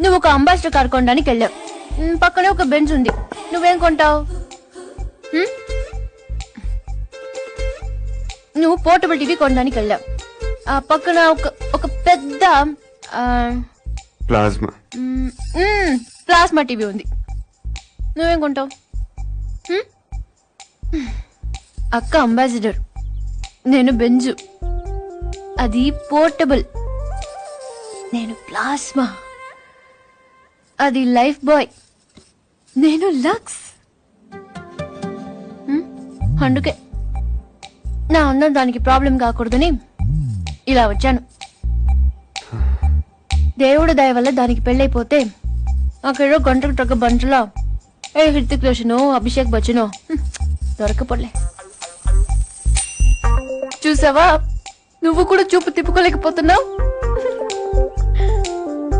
నువ్వు ఒక ambassador car కొనడానికి వెళ్ళావు. పక్కనే ఒక బెంచ్ ఉంది. నువ్వేం కొంటావు? నువ్వు పోర్టబుల్ టీవీ కొనడానికి వెళ్ళావు. ఆ పక్కన ఒక పెద్ద ప్లాస్మా టీవీ ఉంది. నువ్వేం కొంటావు? అక్క అంబాసిడర్, నేను బెంజు, అది పోర్టబుల్. నేను ప్లాస్మా, అది లైఫ్ బాయ్. నేను లక్స్. అందుకే నా అందం దానికి ప్రాబ్లం కాకూడదని ఇలా వచ్చాను. దేవుడి దయ వల్ల దానికి పెళ్ళైపోతే అక్కడో గంటకు తగ్గ బంటలా హృతిక్ రోషన్, అభిషేక్ బచ్చన్ దొరకపోలే. చూసావా, నువ్వు కూడా చూపు తిప్పుకోలేకపోతున్నావు.